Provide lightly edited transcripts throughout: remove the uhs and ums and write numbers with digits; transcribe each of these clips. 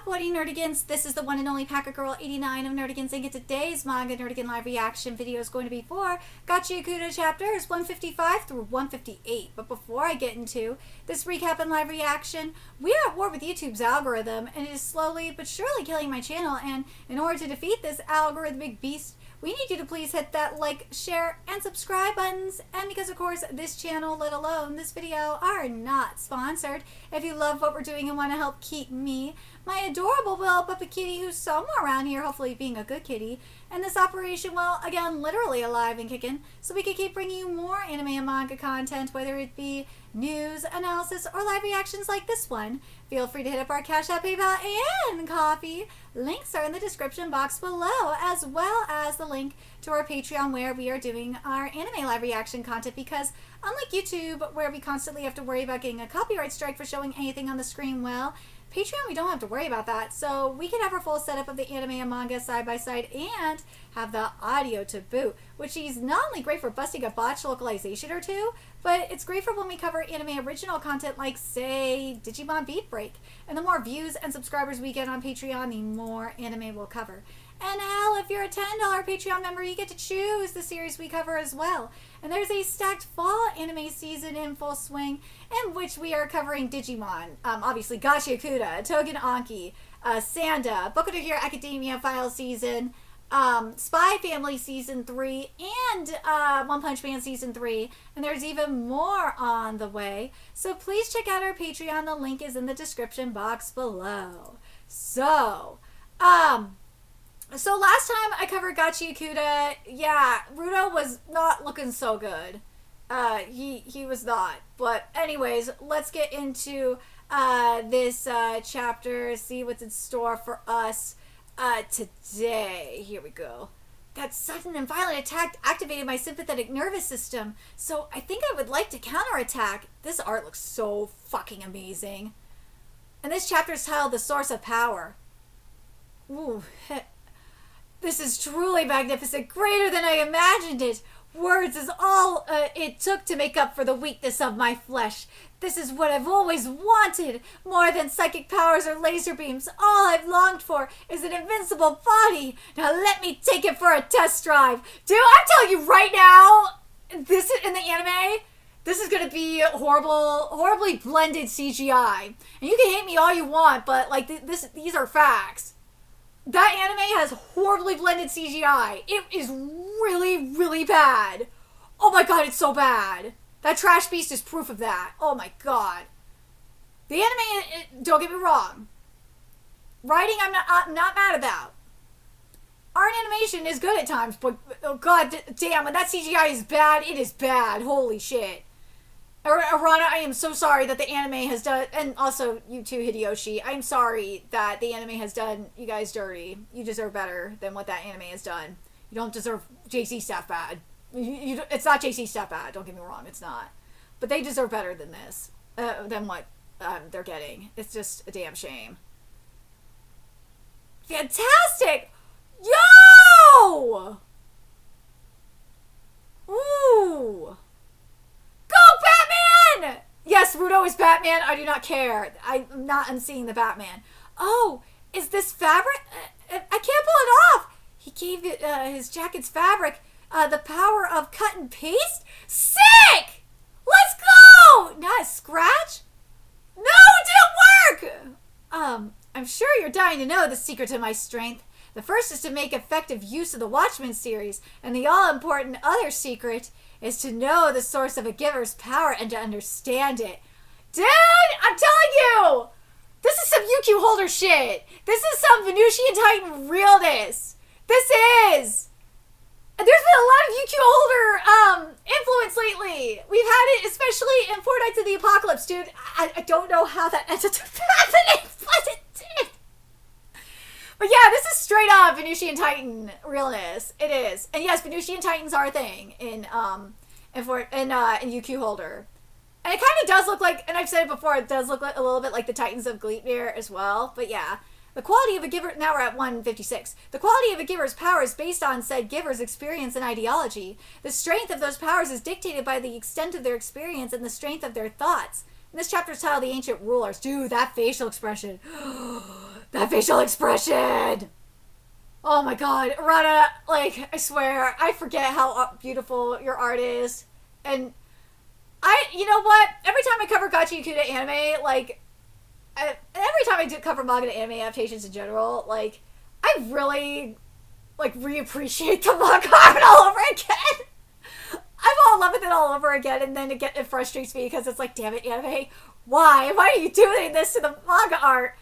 What do you Nerdigans? This is the one and only Packer Girl 89 of Nerdigans, and today's Manga Nerdigan live reaction video is going to be for Gachiakuta chapters 155 through 158. But before I get into this recap and live reaction, we are at war with YouTube's algorithm, and it is slowly but surely killing my channel. And in order to defeat this algorithmic beast, we need you to please hit that like, share, and subscribe buttons. And because, of course, this channel, let alone this video, are not sponsored, if you love what we're doing and want to help keep me, my adorable little puppy kitty who's somewhere around here, hopefully being a good kitty, and this operation, well, again, literally alive and kicking, so we can keep bringing you more anime and manga content, whether it be news, analysis, or live reactions like this one. Feel free to hit up our Cash App, PayPal, and Coffee. Links are in the description box below, as well as the link to our Patreon where we are doing our anime live reaction content, because unlike YouTube, where we constantly have to worry about getting a copyright strike for showing anything on the screen, well, Patreon, we don't have to worry about that, so we can have our full setup of the anime and manga side by side and have the audio to boot, which is not only great for busting a botched localization or two, but it's great for when we cover anime original content like, say, Digimon Beat Break. And the more views and subscribers we get on Patreon, the more anime we'll cover. And hell, if you're a $10 Patreon member, you get to choose the series we cover as well. And there's a stacked fall anime season in full swing, in which we are covering Digimon, obviously Gachiakuta, Togen Anki, Sanda, Boku no Hero Academia File Season, Spy Family Season 3, and One Punch Man Season 3, and there's even more on the way. So please check out our Patreon. The link is in the description box below. So last time I covered Gachiakuta, yeah, RUDO was not looking so good. He was not. But anyways, let's get into this chapter, see what's in store for us today. Here we go. That sudden and violent attack activated my sympathetic nervous system, so I think I would like to counterattack. This art looks so fucking amazing. And this chapter is titled The Source of Power. Ooh, this is truly magnificent, greater than I imagined it. Words is all it took to make up for the weakness of my flesh. This is what I've always wanted. More than psychic powers or laser beams, all I've longed for is an invincible body. Now let me take it for a test drive. Dude, I'm telling you right now, this in the anime, this is going to be horribly blended CGI. And you can hate me all you want, but like these are facts. That anime has horribly blended CGI. It is really, really bad. Oh my god, it's so bad. That trash beast is proof of that. Oh my god. The anime, don't get me wrong. Writing, I'm not mad about. Art animation is good at times, but oh god damn, when that CGI is bad, it is bad. Holy shit. Arana, I am so sorry that the anime has done, and also you too, Hideyoshi, I'm sorry that the anime has done you guys dirty. You deserve better than what that anime has done. You don't deserve JC stuff bad. It's not JC stuff bad, don't get me wrong, it's not. But they deserve better than this, than what they're getting. It's just a damn shame. Fantastic! Yo! Ooh! Batman! Yes, RUDO is Batman. I do not care. I'm not unseeing the Batman. Oh, is this fabric? I can't pull it off. He gave it, his jacket's fabric the power of cut and paste? Sick! Let's go! Not a scratch? No, it didn't work! I'm sure you're dying to know the secret to my strength. The first is to make effective use of the Watchmen series, and the all-important other secret is to know the source of a giver's power and to understand it. Dude, I'm telling you! This is some UQ holder shit. This is some Venusian Titan realness. This is. There's been a lot of UQ holder influence lately. We've had it, especially in Four Nights of the Apocalypse, dude. I don't know how that ended up happening, but it did. But yeah, this is straight up Venusian Titan realness. It is. And yes, Venusian Titans are a thing in UQ Holder. And it kind of does look like, and I've said it before, it does look like a little bit like the Titans of Gleipnir as well. But yeah, the quality of a giver, now we're at 156. The quality of a giver's power is based on said giver's experience and ideology. The strength of those powers is dictated by the extent of their experience and the strength of their thoughts. And this chapter is titled The Ancient Rulers. Dude, that facial expression. That facial expression! Oh my god, Rana, like, I swear, I forget how beautiful your art is. And you know what? Every time I cover Gachiakuta anime, like, every time I do cover manga and anime adaptations in general, like, I really, like, reappreciate the manga art all over again. I'm all in love with it all over again, and then it frustrates me because it's like, damn it, anime, why? Why are you doing this to the manga art?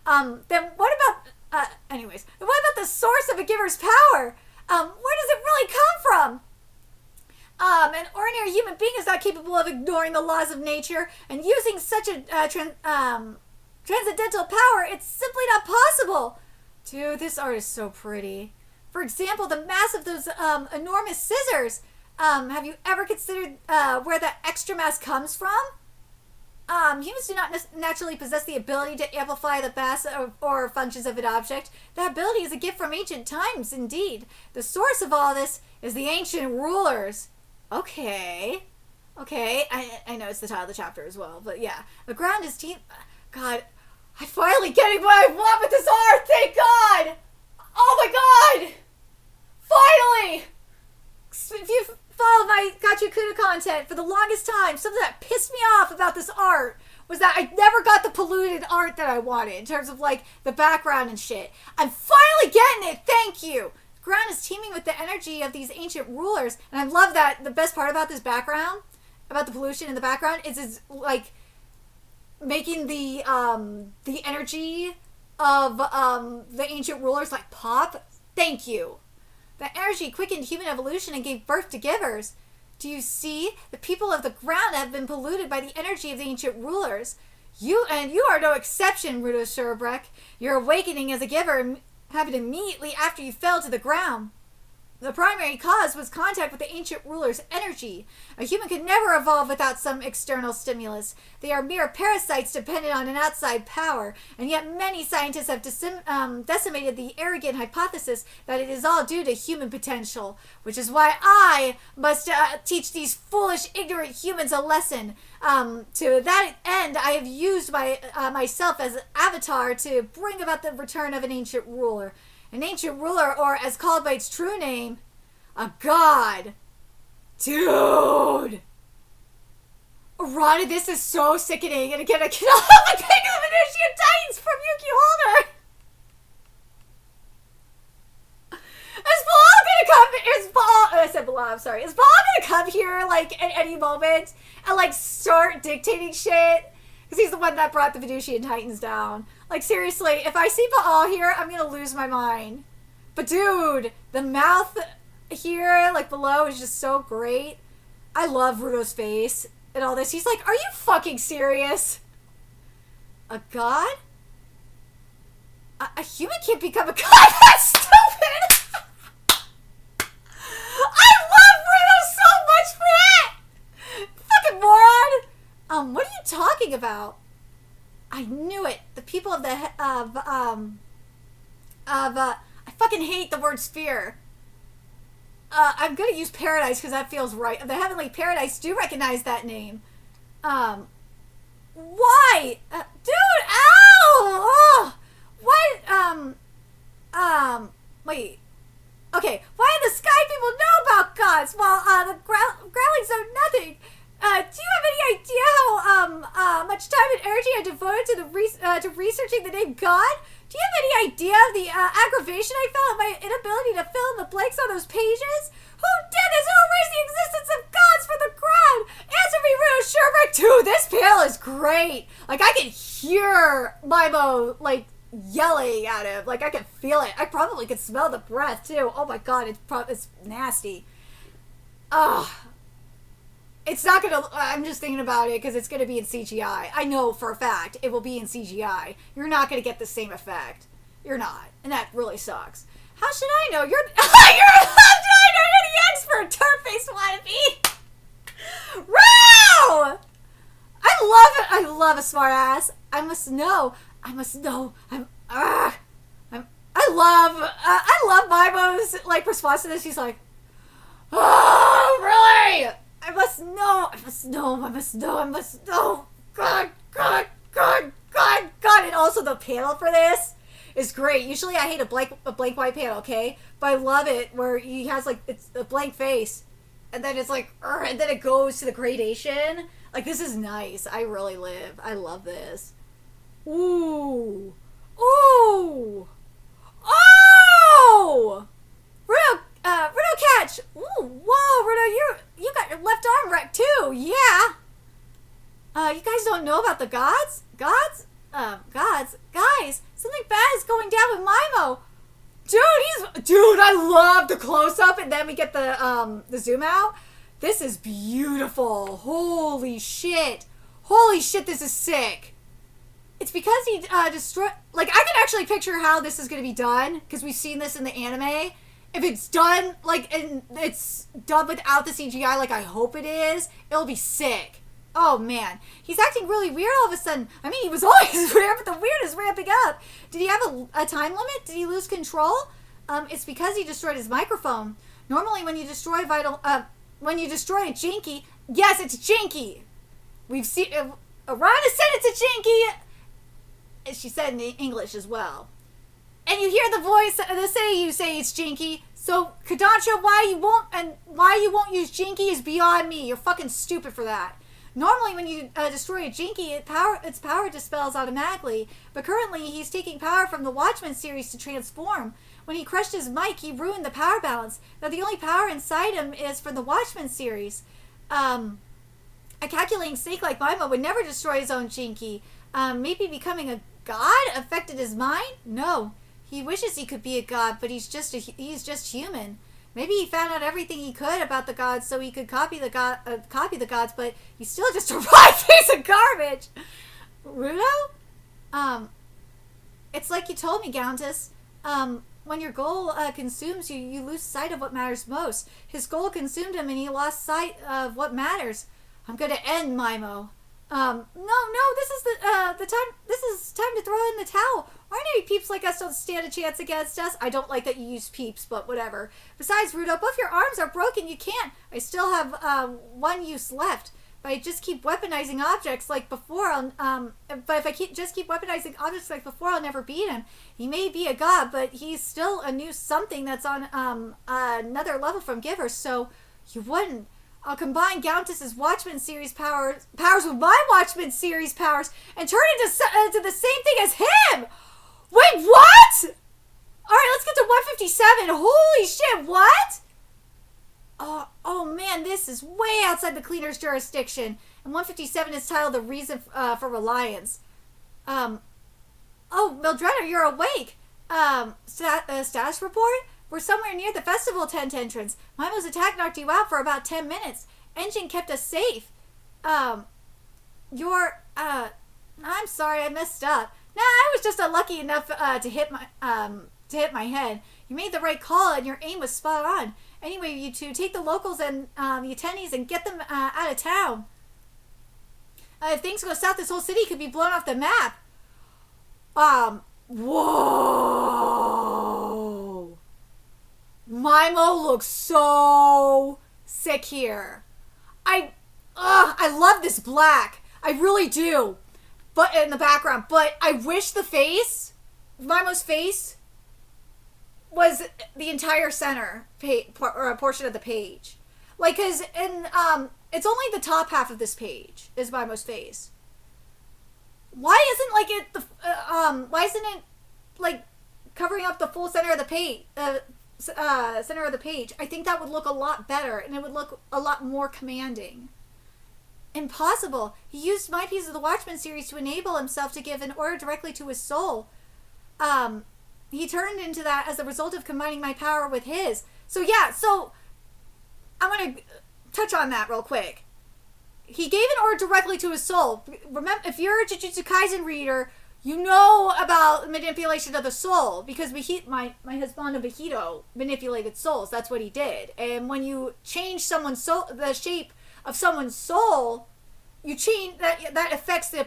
Then what about... anyways, what about the source of a giver's power? Where does it really come from? An ordinary human being is not capable of ignoring the laws of nature, and using such a transcendental power, it's simply not possible. Dude, this art is so pretty. For example, the mass of those enormous scissors. Have you ever considered where that extra mass comes from? Humans do not naturally possess the ability to amplify the mass or functions of an object. That ability is a gift from ancient times, indeed. The source of all this is the ancient rulers. Okay. I know it's the title of the chapter as well, but yeah. The ground is deep. God, I'm finally getting what I want with this art, thank God! Oh my God! Finally! If you follow my Gachiakuta content for the longest time, something that pissed me off about this art was that I never got the polluted art that I wanted in terms of like the background and shit. I'm finally getting it, thank you! The ground is teeming with the energy of these ancient rulers, and I love that the best part about this background, about the pollution in the background, is like making the energy of the ancient rulers like pop. Thank you. That energy quickened human evolution and gave birth to givers. Do you see? The people of the ground have been polluted by the energy of the ancient rulers. You are no exception, RUDO Sherbek. Your awakening as a giver happened immediately after you fell to the ground. The primary cause was contact with the ancient ruler's energy. A human could never evolve without some external stimulus. They are mere parasites dependent on an outside power, and yet many scientists have decimated the arrogant hypothesis that it is all due to human potential, which is why I must teach these foolish, ignorant humans a lesson. To that end, I have used myself as an avatar to bring about the return of an ancient ruler. An ancient ruler, or as called by its true name, a god. Dude! Rana, this is so sickening. And again, I cannot help but think of the Venusian Titans from Yuki Holder. Is Paul gonna come here, like, at any moment and, like, start dictating shit? Because he's the one that brought the Venusian Titans down. Like, seriously, if I see Baal here, I'm gonna lose my mind. But dude, the mouth here, like, below is just so great. I love Rudo's face and all this. He's like, are you fucking serious? A god? A human can't become a god? That's stupid! I love Rudo so much for that! Fucking moron! What are you talking about? I knew it. The people of I fucking hate the word sphere. I'm gonna use paradise because that feels right. The heavenly paradise do recognize that name. Why? Dude, ow! Oh! What, wait. Okay, why do the sky people know about gods while, the growlings know nothing? Do you have any idea how much time and energy I devoted to researching the name God? Do you have any idea of the aggravation I felt at my inability to fill in the blanks on those pages? Who did this? Who erased the existence of gods from the ground? Answer me, RUDO Sherbek. Dude, this panel is great. Like, I can hear Maimo, like, yelling at him. Like, I can feel it. I probably could smell the breath, too. Oh my god, it's nasty. Ugh. It's not gonna, I'm just thinking about it because it's gonna be in CGI. I know for a fact it will be in CGI. You're not gonna get the same effect. You're not. And that really sucks. How should I know? How should I know you're the expert? Turn-face wannabe! Row! I love a smart ass. I must know. I love Maimo's, like, response to this. He's like, oh, really? I must know. God. And also the panel for this is great. Usually I hate a blank white panel, okay? But I love it where he has like, it's a blank face. And then it's like, and then it goes to the gradation. Like, this is nice. I really live. I love this. Ooh. Ooh. Oh! Rudo catch. Ooh, whoa, Rudo, you got your left arm wrecked too. Yeah. You guys don't know about the gods? Gods? Guys, something bad is going down with Mimo. Dude, I love the close-up, and then we get the zoom out. This is beautiful. Holy shit, this is sick. It's because he destroyed... Like, I can actually picture how this is going to be done, because we've seen this in the anime. If it's done, like, and it's done without the CGI, like I hope it is, it'll be sick. Oh, man. He's acting really weird all of a sudden. I mean, he was always weird, but the weird is ramping up. Did he have a time limit? Did he lose control? It's because he destroyed his microphone. Normally, when you destroy a Jinky... Yes, it's Jinky! We've seen... Rana said it's a Jinky! And she said in English as well. And you hear the voice, you say it's Jinky. So, Kodansha, why you won't use Jinky is beyond me. You're fucking stupid for that. Normally, when you destroy a Jinky, its power dispels automatically. But currently, he's taking power from the Watchmen series to transform. When he crushed his mic, he ruined the power balance. Now, the only power inside him is from the Watchmen series. A calculating snake like Mimo would never destroy his own Jinky. Maybe becoming a god affected his mind? No. He wishes he could be a god, but he's just human. Maybe he found out everything he could about the gods so he could copy the gods, but he's still just a rotten piece of garbage. Rudo? It's like you told me, Countess. When your goal consumes you, you lose sight of what matters most. His goal consumed him and he lost sight of what matters. I'm gonna end Mimo. No, this is the time. This is time to throw in the towel. Aren't any peeps like us don't stand a chance against us? I don't like that you use peeps, but whatever. Besides, Rudo, both your arms are broken. You can't. I still have one use left. If I just keep weaponizing objects like before, but if I just keep weaponizing objects like before, I'll never beat him. He may be a god, but he's still a new something that's on another level from Giver. So you wouldn't. I'll combine Countess's Watchmen series powers with my Watchmen series powers and turn it into the same thing as him! Wait, what? Alright, let's get to 157. Holy shit, what? Oh man, this is way outside the cleaner's jurisdiction. And 157 is titled The Reason for Reliance. Oh, Mildreda, you're awake. Status report? We're somewhere near the festival tent entrance. Mimo's attack knocked you out for about 10 minutes. Engine kept us safe. I'm sorry, I messed up. Nah, I was just unlucky enough to hit my head. You made the right call and your aim was spot on. Anyway, you two, take the locals and the attendees and get them out of town. If things go south, this whole city could be blown off the map. Whoa. Mimo looks so sick here. I love this black. I really do. But in the background, but I wish the face, Mimo's face, was the entire center portion of the page. Like, cause it's only the top half of this page is Mimo's face. Why isn't it like covering up the full center of the page? Center of the page. I think that would look a lot better and it would look a lot more commanding. Impossible. He used my piece of the Watchmen series to enable himself to give an order directly to his soul. He turned into that as a result of combining my power with his. So yeah, so I'm going to touch on that real quick. He gave an order directly to his soul. Remember, if you're a Jujutsu Kaisen reader, you know about manipulation of the soul because my husband Vegito manipulated souls. That's what he did. And when you change someone's soul, the shape of someone's soul, you change that affects the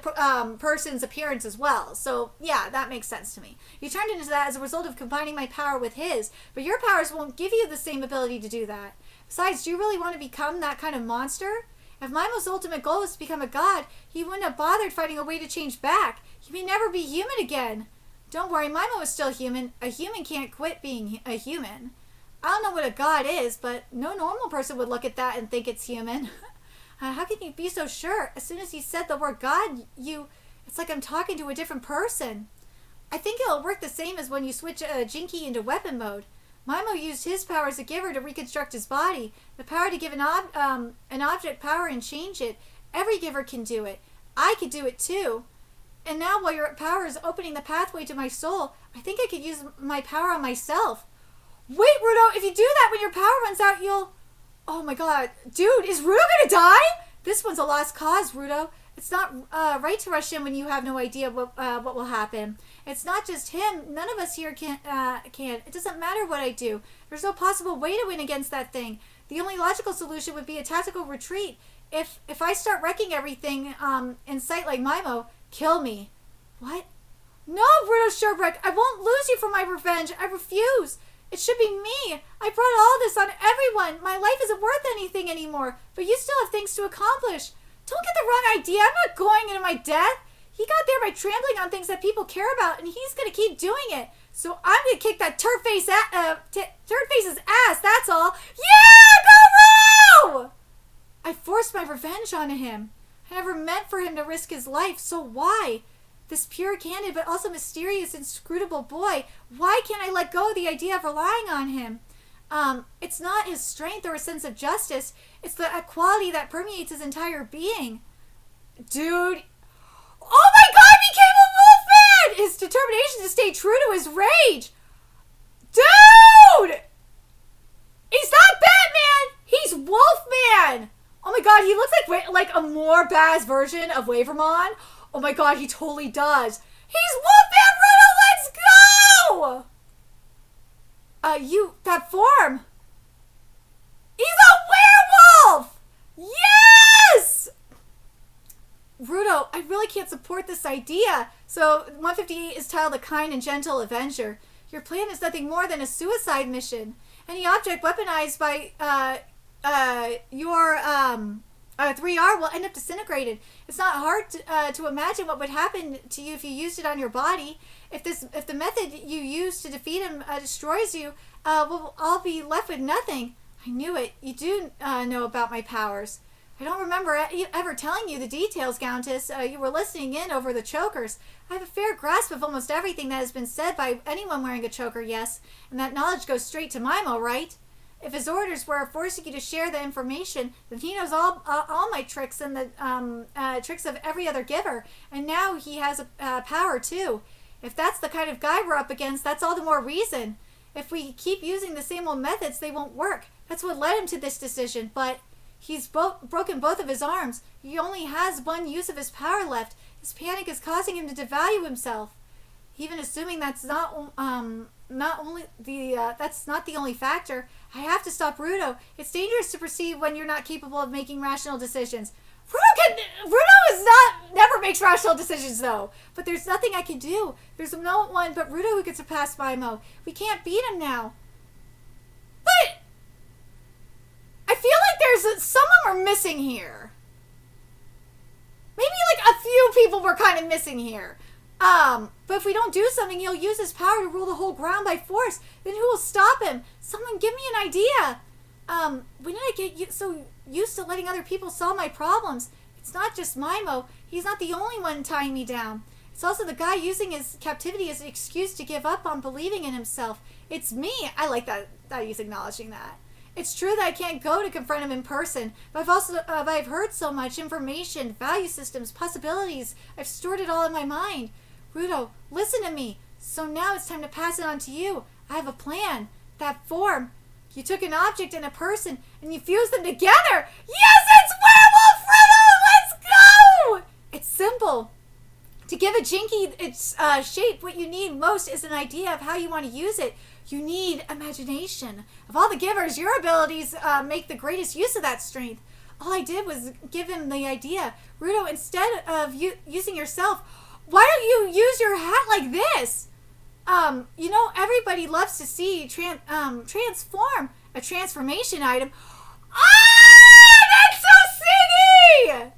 person's appearance as well. So yeah, that makes sense to me. You turned into that as a result of combining my power with his, but your powers won't give you the same ability to do that. Besides, do you really want to become that kind of monster? If Mimo's ultimate goal is to become a god, he wouldn't have bothered finding a way to change back. He may never be human again. Don't worry, Mimo is still human. A human can't quit being a human. I don't know what a god is, but no normal person would look at that and think it's human. How can you be so sure? As soon as you said the word god, it's like I'm talking to a different person. I think it'll work the same as when you switch Jinky into weapon mode. Mimo used his power as a giver to reconstruct his body. The power to give an object power and change it. Every giver can do it. I could do it too. And now while your power is opening the pathway to my soul, I think I could use my power on myself. Wait, Rudo, if you do that when your power runs out, you'll... Oh my god. Dude, is Rudo gonna die? This one's a lost cause, Rudo. It's not right to rush in when you have no idea what will happen. It's not just him. None of us here can. It doesn't matter what I do. There's no possible way to win against that thing. The only logical solution would be a tactical retreat. If I start wrecking everything in sight like Mimo, kill me. What? No, Rudo Sherbreck. I won't lose you for my revenge. I refuse. It should be me. I brought all this on everyone. My life isn't worth anything anymore. But you still have things to accomplish. Don't get the wrong idea. I'm not going into my death. He got there by trampling on things that people care about, and he's going to keep doing it. So I'm going to kick that turd-face's ass, that's all. Yeah, go Roo! I forced my revenge onto him. I never meant for him to risk his life, so why? This pure, candid, but also mysterious, inscrutable boy, why can't I let go of the idea of relying on him? It's not his strength or his sense of justice. It's the quality that permeates his entire being. Dude. Oh my god, he became a wolfman! His determination to stay true to his rage. Dude! He's not Batman! He's Wolfman! Oh my god, he looks like a more badass version of Wavermon. Oh my god, he totally does. He's Wolfman Rudo, let's go! That form. He's a werewolf! Yes! Rudo, I really can't support this idea. So, 158 is titled A Kind and Gentle Avenger. Your plan is nothing more than a suicide mission. Any object weaponized by your 3R will end up disintegrated. It's not hard to imagine what would happen to you if you used it on your body. If the method you use to defeat him destroys you, we'll all be left with nothing. I knew it. You do know about my powers. I don't remember ever telling you the details, Countess. You were listening in over the chokers. I have a fair grasp of almost everything that has been said by anyone wearing a choker, yes. And that knowledge goes straight to Mimo, right? If his orders were forcing you to share the information, then he knows all my tricks and the tricks of every other giver. And now he has a power, too. If that's the kind of guy we're up against, that's all the more reason. If we keep using the same old methods, they won't work. That's what led him to this decision, but... He's broken both of his arms. He only has one use of his power left. His panic is causing him to devalue himself. Even assuming that's not the only factor, I have to stop Rudo. It's dangerous to proceed when you're not capable of making rational decisions. Rudo never makes rational decisions though. But there's nothing I can do. There's no one but Rudo who can surpass Mimo. We can't beat him now. But I feel like there's someone we're missing here. Maybe like a few people we're kind of missing here. But if we don't do something, he'll use his power to rule the whole ground by force. Then who will stop him? Someone give me an idea. When did I get so used to letting other people solve my problems? It's not just Mimo. He's not the only one tying me down. It's also the guy using his captivity as an excuse to give up on believing in himself. It's me. I like that he's acknowledging that. It's true that I can't go to confront him in person, but I've heard so much information, value systems, possibilities. I've stored it all in my mind. Rudo, listen to me. So now it's time to pass it on to you. I have a plan. That form. You took an object and a person, and you fused them together. Yes, it's Werewolf Rudo! Let's go! It's simple. To give a Jinky its shape, what you need most is an idea of how you want to use it. You need imagination. Of all the givers, your abilities make the greatest use of that strength. All I did was give him the idea. Rudo, instead of using yourself, why don't you use your hat like this? Everybody loves to see transform, a transformation item. Ah, that's so singy!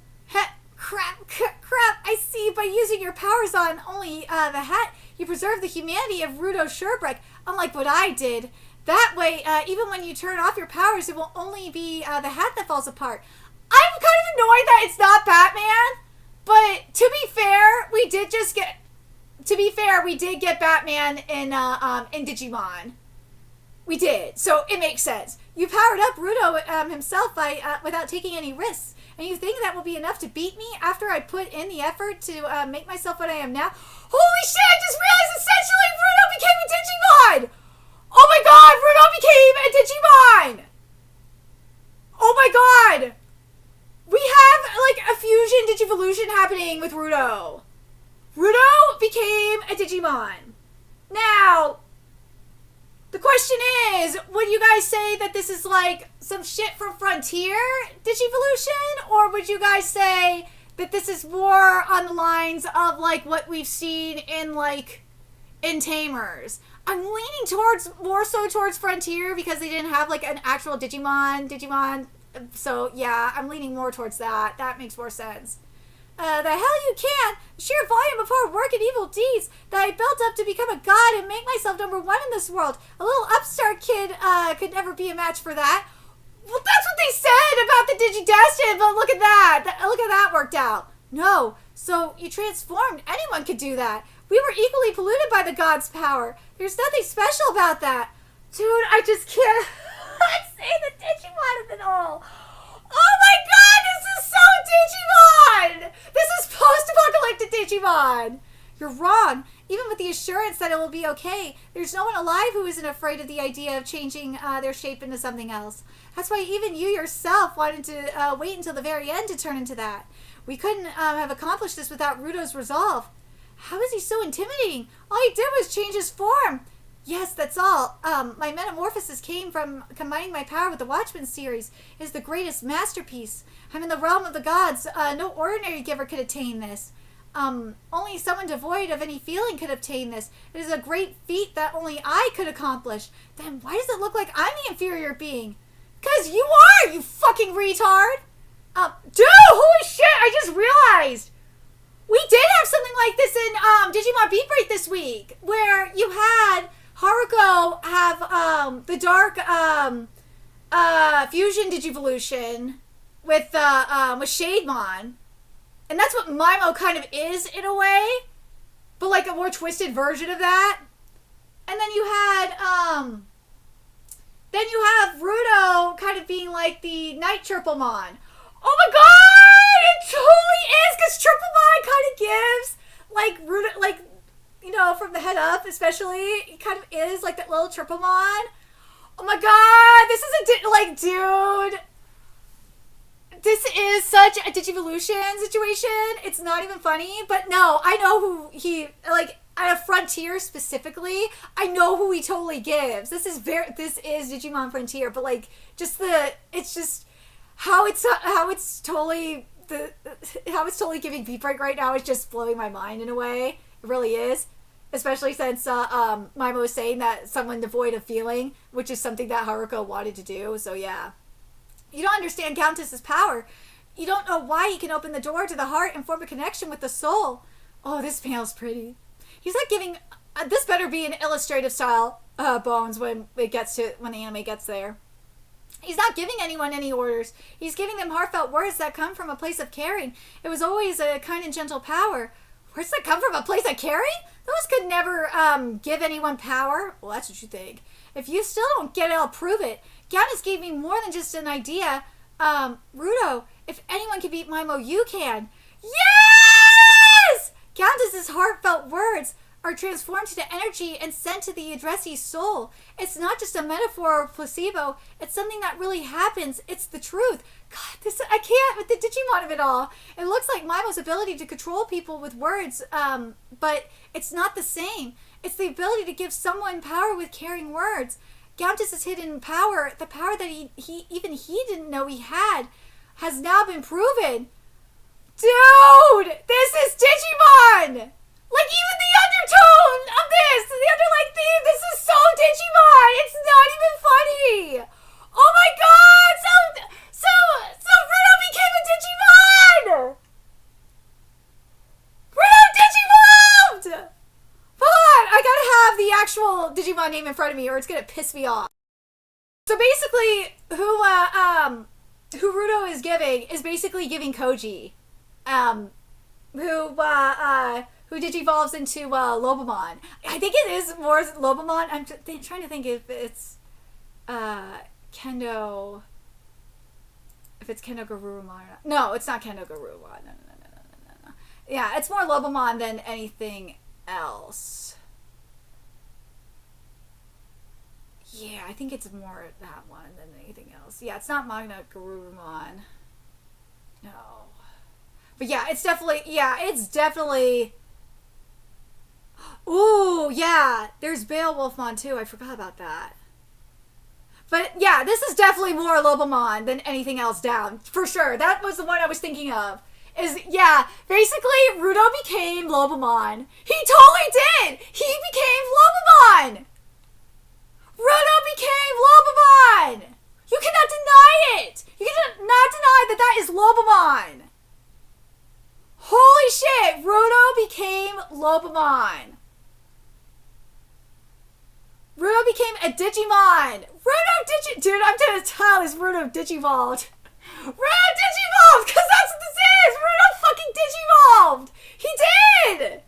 Crap, I see. By using your powers on only the hat, You preserve the humanity of RUDO Sherbrick, unlike what I did. That way, even when you turn off your powers, it will only be the hat that falls apart. I'm kind of annoyed that it's not Batman, but to be fair, we did get Batman in Digimon. We did, so it makes sense. You powered up RUDO himself without taking any risks, and you think that will be enough to beat me after I put in the effort to make myself what I am now? Holy shit, I just realized essentially RUDO became a Digimon! Oh my god, RUDO became a Digimon! Oh my god! We have, like, a fusion digivolution happening with RUDO. RUDO became a Digimon. Now, the question is, would you guys say that this is, like, some shit from Frontier Digivolution? Or would you guys say that this is more on the lines of, like, what we've seen in, like, in Tamers? I'm leaning more so towards Frontier because they didn't have, like, an actual Digimon. So, yeah, I'm leaning more towards that. That makes more sense. The hell you can! The sheer volume of hard work and evil deeds that I built up to become a god and make myself number one in this world. A little upstart kid could never be a match for that. Well, that's what they said about the Digidestined, but look at that. Look at that worked out. No, so you transformed. Anyone could do that. We were equally polluted by the god's power. There's nothing special about that. Dude, I just can't say the Digimon of it all. Oh my god, this is so Digimon! This is post-apocalyptic Digimon! You're wrong. Even with the assurance that it will be okay, there's no one alive who isn't afraid of the idea of changing their shape into something else. That's why even you yourself wanted to wait until the very end to turn into that. We couldn't have accomplished this without RUDO's resolve. How is he so intimidating? All he did was change his form. Yes, that's all. My metamorphosis came from combining my power with the Watchmen series. It is the greatest masterpiece. I'm in the realm of the gods. No ordinary giver could attain this. Only someone devoid of any feeling could obtain this. It is a great feat that only I could accomplish. Then why does it look like I'm the inferior being? 'Cause you are, you fucking retard! Dude, holy shit, I just realized! We did have something like this in Digimon Beat Break this week, where you had Haruko have the dark fusion digivolution with Shademon. And that's what Maimo kind of is in a way, but like a more twisted version of that. And then you have RUDO kind of being like the Night Triplemon. Oh my god! It totally is, because Triplemon kind of gives like RUDO, like, you know, from the head up especially, it kind of is like that little Triplemon. Oh my god, this is dude. This is such a Digivolution situation. It's not even funny, but no, I know who he, like, at a Frontier specifically, I know who he totally gives. This is Digimon Frontier, but like, it's just how it's totally giving Beat Break right now is just blowing my mind in a way. It really is. Especially since Maimo was saying that someone devoid of feeling, which is something that Haruko wanted to do, so yeah. You don't understand Countess's power. You don't know why he can open the door to the heart and form a connection with the soul. Oh, this panel's pretty. He's not giving... this better be an illustrative style Bones when the anime gets there. He's not giving anyone any orders. He's giving them heartfelt words that come from a place of caring. It was always a kind and gentle power. Words that come from a place of caring? Those could never give anyone power. Well, that's what you think. If you still don't get it, I'll prove it. Countess gave me more than just an idea. RUDO, if anyone can beat Maimo, you can. Yes! Countess's heartfelt words are transformed into energy and sent to the addressee's soul. It's not just a metaphor or placebo. It's something that really happens. It's the truth. God, I can't with the Digimon of it all. It looks like Maimo's ability to control people with words, but it's not the same. It's the ability to give someone power with caring words. Countess's hidden power, the power that he didn't know he had, has now been proven. Dude, this is Digimon! Like, even the undertone of this, the underlying theme, this is so Digimon! It's not even funny! Oh my god! So RUDO became a Digimon! RUDO Digivolved! actual Digimon name in front of me or it's gonna piss me off. So basically, who RUDO is giving is basically giving Koji, who digivolves into Lobomon. I think it is more Lobomon. I'm trying to think if it's Kendo. If it's Kendo Garurumon or not. No, it's not Kendo Garurumon. No. Yeah, it's more Lobomon than anything else. Yeah, I think it's more that one than anything else. Yeah, it's not Manga Garurumon. No. But yeah, it's definitely... Ooh, yeah. There's Beowulfmon too. I forgot about that. But yeah, this is definitely more Lobomon than anything else down. For sure. That was the one I was thinking of. Yeah, basically, RUDO became Lobomon. He totally did! He became Lobomon! RUDO became Lobomon! You cannot deny it! You cannot deny that that is Lobomon! Holy shit! RUDO became Lobomon! RUDO became a Digimon! Dude, I'm gonna tell is RUDO digivolved. RUDO digivolved! Because that's what this is! RUDO fucking digivolved! He did!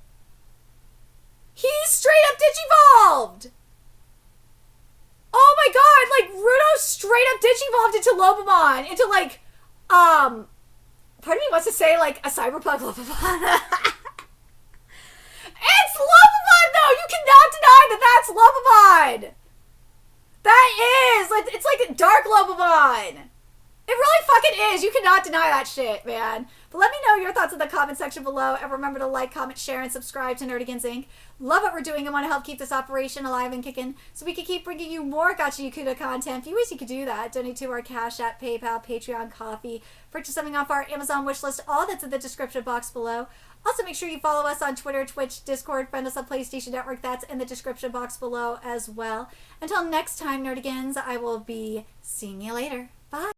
He straight up digivolved! Oh my god, like, RUDO straight up digivolved into Lobomon, into, like, part of me wants to say, like, a cyberpunk Lobomon. It's Lobomon, though! You cannot deny that that's Lobomon! That is! Like, it's like a dark Lobomon! It really fucking is! You cannot deny that shit, man. But let me know your thoughts in the comment section below, and remember to like, comment, share, and subscribe to Nerdigans Inc. Love what we're doing and want to help keep this operation alive and kicking, so we can keep bringing you more Gachiakuta content. Few ways you could do that. Donate to our Cash App, PayPal, Patreon, Coffee, purchase something off our Amazon wishlist, all that's in the description box below. Also, make sure you follow us on Twitter, Twitch, Discord, friend us on PlayStation Network, that's in the description box below as well. Until next time, Nerdigans, I will be seeing you later. Bye!